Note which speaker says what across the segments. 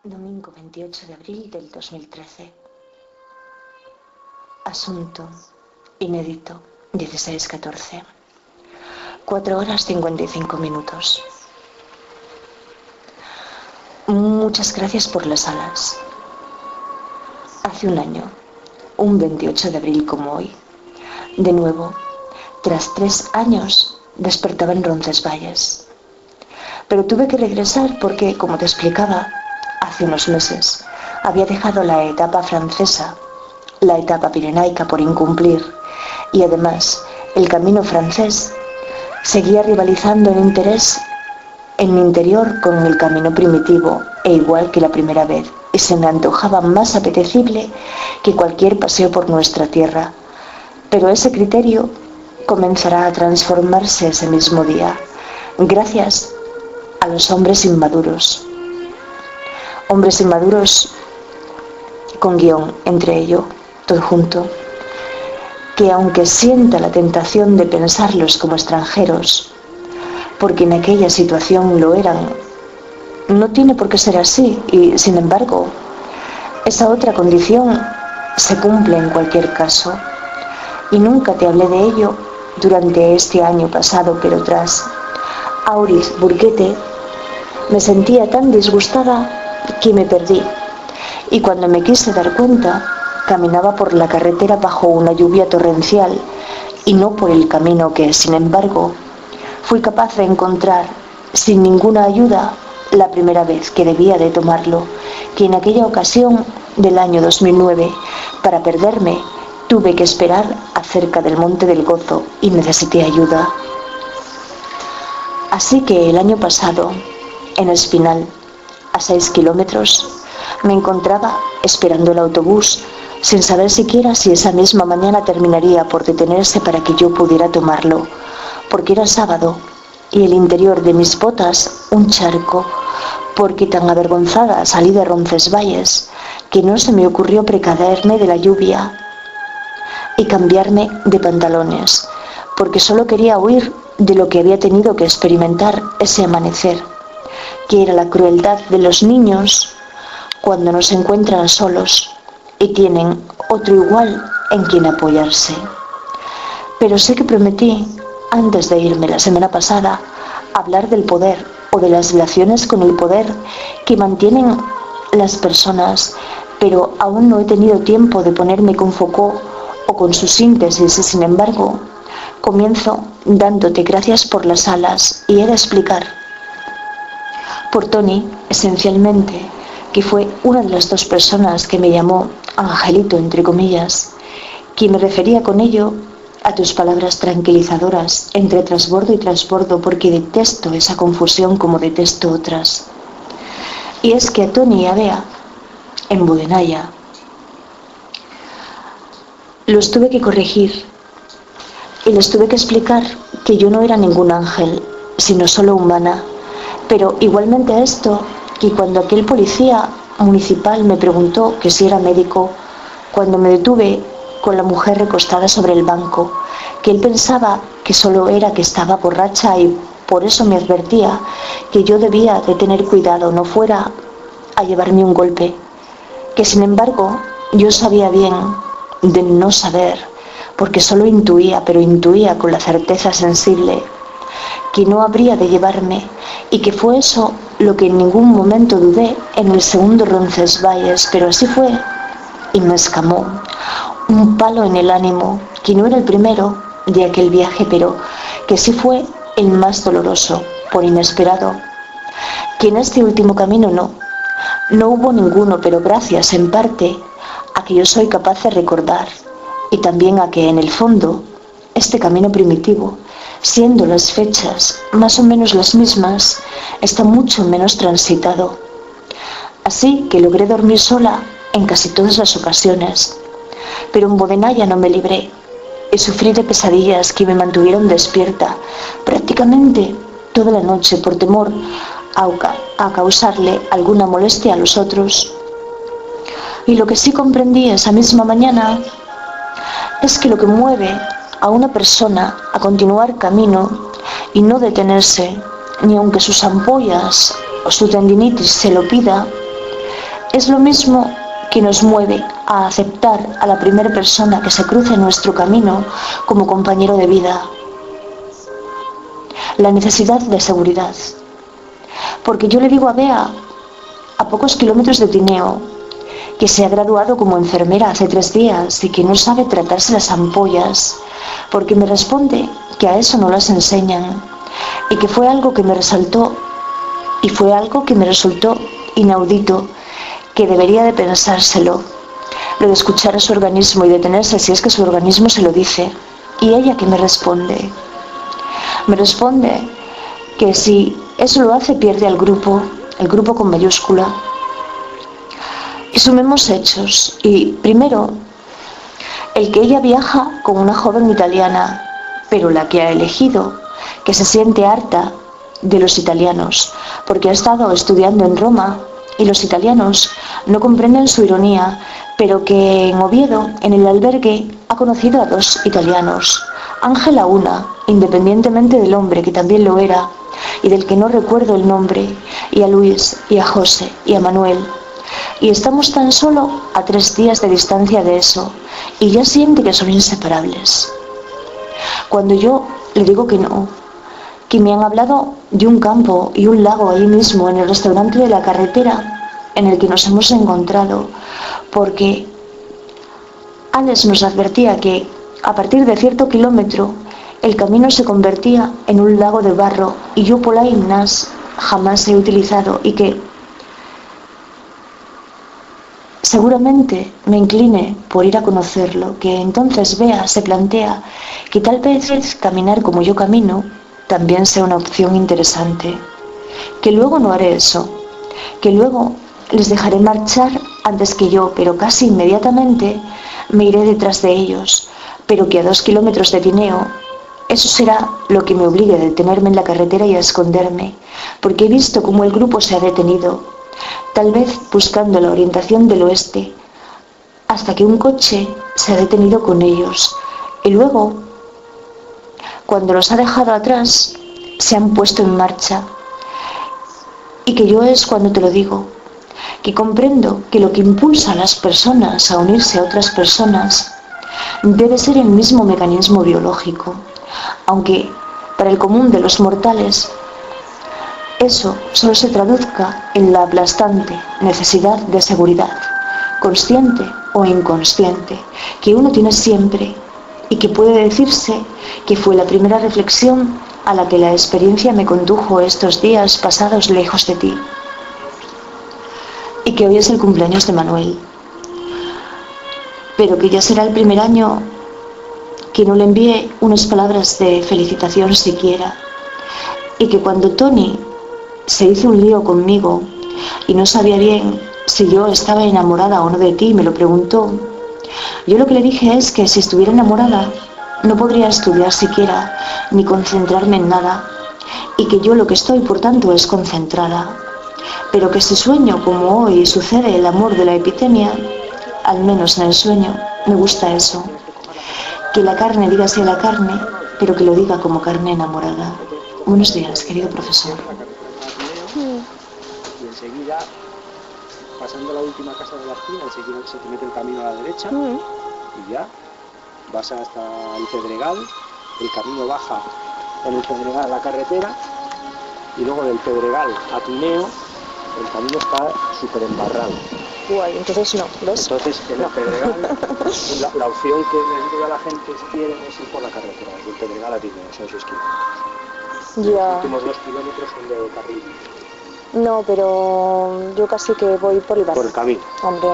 Speaker 1: Domingo 28 de abril del 2013. Asunto inédito 16:14. 4:55. Muchas gracias por las alas. Hace un año, un 28 de abril como hoy, de nuevo, tras 3 años, despertaba en Roncesvalles. Pero tuve que regresar porque, como te explicaba, hace unos meses había dejado la etapa francesa, la etapa pirenaica por incumplir, y además el camino francés seguía rivalizando en interés en mi interior con el camino primitivo, e igual que la primera vez, y se me antojaba más apetecible que cualquier paseo por nuestra tierra. Pero ese criterio comenzará a transformarse ese mismo día, gracias a los hombres inmaduros. Hombres inmaduros con guión entre ello, todo junto, que aunque sienta la tentación de pensarlos como extranjeros, porque en aquella situación lo eran, no tiene por qué ser así, y sin embargo, esa otra condición se cumple en cualquier caso, y nunca te hablé de ello durante este año pasado, pero tras Auriz Burguete me sentía tan disgustada que me perdí, y cuando me quise dar cuenta, caminaba por la carretera bajo una lluvia torrencial y no por el camino que, sin embargo, fui capaz de encontrar sin ninguna ayuda la primera vez que debía de tomarlo, que en aquella ocasión del año 2009, para perderme, tuve que esperar acerca del Monte del Gozo y necesité ayuda. Así que el año pasado, en Espinal, a 6 kilómetros, me encontraba esperando el autobús, sin saber siquiera si esa misma mañana terminaría por detenerse para que yo pudiera tomarlo, porque era sábado y el interior de mis botas un charco, porque tan avergonzada salí de Roncesvalles que no se me ocurrió precaverme de la lluvia y cambiarme de pantalones, porque solo quería huir de lo que había tenido que experimentar ese amanecer, que era la crueldad de los niños cuando no se encuentran solos y tienen otro igual en quien apoyarse. Pero sé que prometí, antes de irme la semana pasada, hablar del poder o de las relaciones con el poder que mantienen las personas, pero aún no he tenido tiempo de ponerme con Foucault o con su síntesis, y sin embargo, comienzo dándote gracias por las alas, y he de explicar por Tony, esencialmente, que fue una de las 2 personas que me llamó Angelito, entre comillas, que me refería con ello a tus palabras tranquilizadoras entre transbordo y transbordo, porque detesto esa confusión como detesto otras. Y es que a Tony y a Bea, en Bodenaya, los tuve que corregir y les tuve que explicar que yo no era ningún ángel, sino solo humana. Pero igualmente a esto, que cuando aquel policía municipal me preguntó que si era médico, cuando me detuve con la mujer recostada sobre el banco, que él pensaba que solo era que estaba borracha y por eso me advertía que yo debía de tener cuidado, no fuera a llevarme un golpe, que sin embargo yo sabía bien de no saber, porque solo intuía, pero intuía con la certeza sensible, que no habría de llevarme, y que fue eso lo que en ningún momento dudé en el segundo Roncesvalles, pero así fue, y me escamó un palo en el ánimo, que no era el primero de aquel viaje, pero que sí fue el más doloroso, por inesperado, que en este último camino no hubo ninguno, pero gracias en parte a que yo soy capaz de recordar, y también a que en el fondo este camino primitivo, siendo las fechas más o menos las mismas, está mucho menos transitado. Así que logré dormir sola en casi todas las ocasiones, pero en Bodenaya no me libré y sufrí de pesadillas que me mantuvieron despierta prácticamente toda la noche por temor a causarle alguna molestia a los otros. Y lo que sí comprendí esa misma mañana es que lo que mueve a una persona a continuar camino y no detenerse, ni aunque sus ampollas o su tendinitis se lo pida, es lo mismo que nos mueve a aceptar a la primera persona que se cruce en nuestro camino como compañero de vida. La necesidad de seguridad. Porque yo le digo a Bea, a pocos kilómetros de Tineo, que se ha graduado como enfermera hace 3 días y que no sabe tratarse las ampollas, porque me responde que a eso no las enseñan, y que fue algo que me resaltó y fue algo que me resultó inaudito, que debería de pensárselo, lo de escuchar a su organismo y detenerse si es que su organismo se lo dice. Y ella que me responde que si eso lo hace pierde al grupo, el grupo con mayúscula. Y sumemos hechos. Y primero, el que ella viaja con una joven italiana, pero la que ha elegido, que se siente harta de los italianos, porque ha estado estudiando en Roma y los italianos no comprenden su ironía, pero que en Oviedo, en el albergue, ha conocido a 2 italianos, Ángela una, independientemente del hombre, que también lo era, y del que no recuerdo el nombre, y a Luis, y a José, y a Manuel. Y estamos tan solo a 3 días de distancia de eso, y ya siente que son inseparables. Cuando yo le digo que no, que me han hablado de un campo y un lago ahí mismo, en el restaurante de la carretera, en el que nos hemos encontrado, porque Alex nos advertía que a partir de cierto kilómetro el camino se convertía en un lago de barro, y yo polainas jamás he utilizado, y que seguramente me incline por ir a conocerlo, que entonces Bea se plantea que tal vez caminar como yo camino también sea una opción interesante, que luego no haré eso, que luego les dejaré marchar antes que yo, pero casi inmediatamente me iré detrás de ellos, pero que a 2 kilómetros de Tineo, eso será lo que me obligue a detenerme en la carretera y a esconderme, porque he visto cómo el grupo se ha detenido, tal vez buscando la orientación del oeste, hasta que un coche se ha detenido con ellos, y luego, cuando los ha dejado atrás, se han puesto en marcha, y que yo es cuando te lo digo, que comprendo que lo que impulsa a las personas a unirse a otras personas debe ser el mismo mecanismo biológico, aunque para el común de los mortales eso solo se traduzca en la aplastante necesidad de seguridad, consciente o inconsciente, que uno tiene siempre, y que puede decirse que fue la primera reflexión a la que la experiencia me condujo estos días pasados lejos de ti, y que hoy es el cumpleaños de Manuel, pero que ya será el primer año que no le envíe unas palabras de felicitación siquiera, y que cuando Tony se hizo un lío conmigo y no sabía bien si yo estaba enamorada o no de ti, me lo preguntó, yo lo que le dije es que si estuviera enamorada no podría estudiar siquiera ni concentrarme en nada, y que yo lo que estoy por tanto es concentrada, pero que si sueño como hoy sucede el amor de la epidemia, al menos en el sueño me gusta eso, que la carne diga sí a la carne, pero que lo diga como carne enamorada. Buenos días, querido profesor.
Speaker 2: Y enseguida, pasando la última casa de la esquina, enseguida se te mete el camino a la derecha y ya vas hasta el Pedregal, el camino baja en el Pedregal a la carretera, y luego del Pedregal a Tineo el camino está súper embarrado.
Speaker 1: Guay, entonces no, ¿ves?
Speaker 2: Entonces en el Pedregal la opción que les digo a la gente si quieren es ir por la carretera, desde el Pedregal a Tineo, son 6 kilómetros.
Speaker 1: Ya.
Speaker 2: Los últimos 2 kilómetros son de carril.
Speaker 1: No, pero yo casi que voy por el barrio.
Speaker 2: Por el camino.
Speaker 1: Hombre,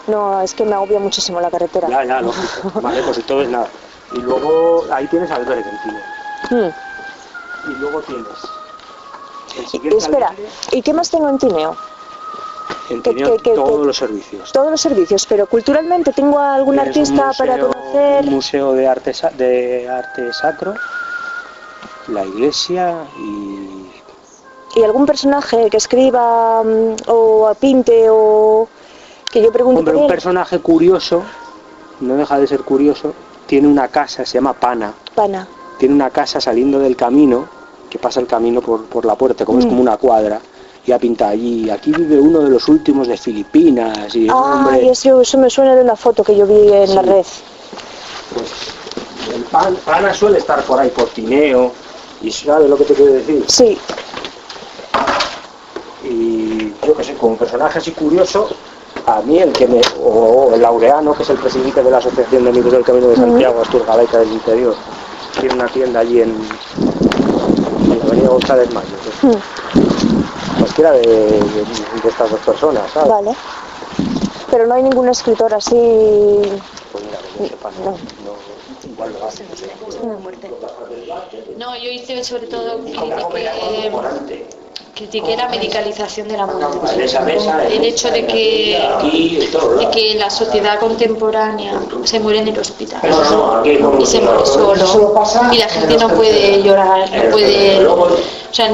Speaker 1: no, es que me agobia muchísimo la carretera.
Speaker 2: Ya, lógico. Vale, pues entonces nada. Y luego ahí tienes albergue en Tineo. Y luego tienes el siguiente
Speaker 1: espera,
Speaker 2: albergue.
Speaker 1: ¿Y qué más tengo en Tineo?
Speaker 2: En Tineo todos los servicios.
Speaker 1: Todos los servicios, pero culturalmente tengo algún
Speaker 2: Tienes
Speaker 1: artista para conocer.
Speaker 2: Un museo de arte sacro, la iglesia
Speaker 1: ¿Y algún personaje que escriba o pinte o que yo pregunte
Speaker 2: Hombre,
Speaker 1: por
Speaker 2: un
Speaker 1: él?
Speaker 2: personaje curioso, no deja de ser curioso, tiene una casa, se llama Pana. Tiene una casa saliendo del camino, que pasa el camino por la puerta, como es como una cuadra, y ha pintado allí, aquí vive uno de los últimos de Filipinas, y
Speaker 3: y eso me suena de una foto que yo vi en la red.
Speaker 2: Pues el pana suele estar por ahí por Tineo, y ¿sabes lo que te quiero decir?
Speaker 3: Sí.
Speaker 2: Y yo que sé, como personaje así curioso, a mí el Laureano, que es el presidente de la Asociación de Amigos del Camino de Santiago, Asturgalaita del Interior, tiene una tienda allí en la avenida González Mayo. Cualquiera de estas dos personas, ¿sabes?
Speaker 3: Vale. Pero no hay ningún escritor así...
Speaker 2: Pues mira, que yo sepa, no, igual lo hacen, no sé.
Speaker 4: No, yo hice sobre todo critiqué la medicalización de la muerte. El hecho de que en la sociedad contemporánea se muere en el hospital y se muere solo y la gente no puede llorar, no puede, o sea,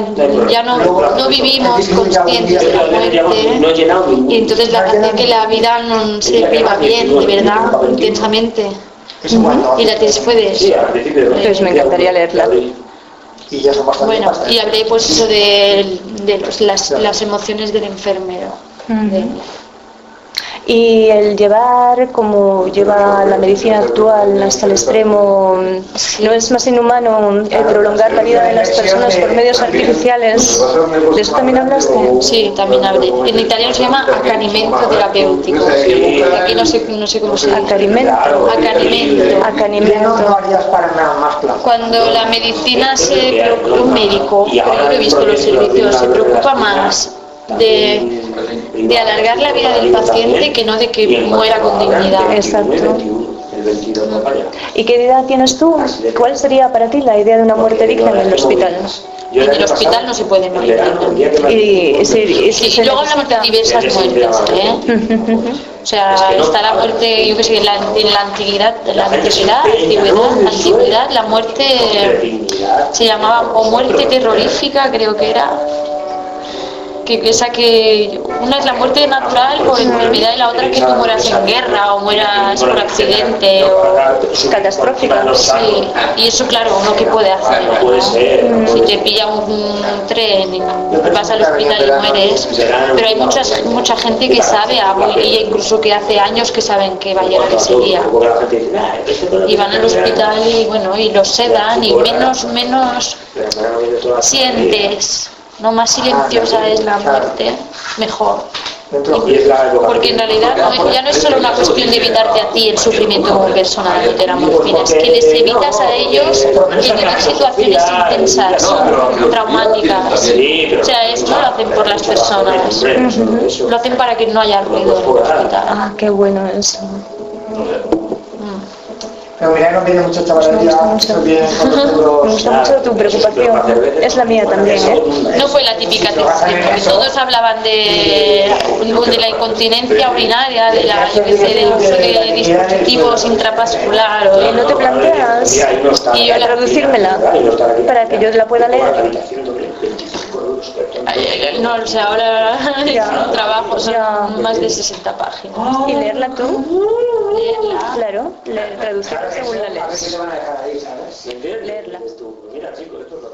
Speaker 4: ya no vivimos conscientes de la muerte y entonces la hace que la vida no se viva bien, de verdad, intensamente. Y la tienes puedes.
Speaker 3: Pues me encantaría leerla.
Speaker 4: Bueno, y hablé pues eso de las emociones del enfermero.
Speaker 1: Y el llevar, como lleva la medicina actual hasta el extremo, ¿no es más inhumano el prolongar la vida de las personas por medios artificiales? ¿De eso también hablaste?
Speaker 4: Sí, también hablé. En italiano se llama accanimento terapéutico. Aquí no sé cómo se llama.
Speaker 1: Accanimento.
Speaker 4: Cuando la medicina se preocupa, un médico, creo que he visto los servicios, se preocupa más de alargar la vida del paciente que no de que muera con dignidad.
Speaker 1: Exacto. ¿Y qué edad tienes tú? ¿Cuál sería para ti la idea de una muerte digna en el hospital?
Speaker 4: En el hospital no se puede morir.
Speaker 1: Y
Speaker 4: luego hablamos de diversas muertes, O sea, está la muerte, yo que sé, en la antigüedad, la muerte se llamaba o muerte terrorífica, creo que era. Que una es la muerte natural por enfermedad y la otra es que tú mueras en guerra o mueras por accidente o
Speaker 1: catastrófica.
Speaker 4: Sí, y eso claro, uno que puede hacer, ¿no? Si te pilla un tren y vas al hospital y mueres, pero hay mucha gente que sabe y incluso que hace años que saben que va a llegar ese día y van al hospital y bueno, y los sedan y menos sientes. No más silenciosa es la muerte, mejor. Porque en realidad ya no es solo una cuestión de evitarte a ti el sufrimiento como persona de la morfina, es que les evitas a ellos el vivir situaciones intensas, traumáticas. O sea, esto lo hacen por las personas, lo hacen para que no haya ruido en el hospital.
Speaker 1: Ah, qué bueno eso.
Speaker 5: Pero mira, no tiene mucho chavalería.
Speaker 1: Me gusta mucho tu preocupación. Es la mía también, ¿eh?
Speaker 4: No fue la típica atención, porque todos hablaban de la incontinencia urinaria, del uso de dispositivos intrapascular.
Speaker 1: ¿Y no te planteas traducírmela para que yo la pueda leer?
Speaker 4: No, o sea, ahora es trabajo, son más de 60 páginas.
Speaker 1: ¿Y leerla tú?
Speaker 4: Leerla.
Speaker 1: Claro, traducirla según la lees.
Speaker 2: A ver si se van a dejar ahí, ¿sabes?
Speaker 1: Leerla.
Speaker 2: Mira, chicos, esto es lo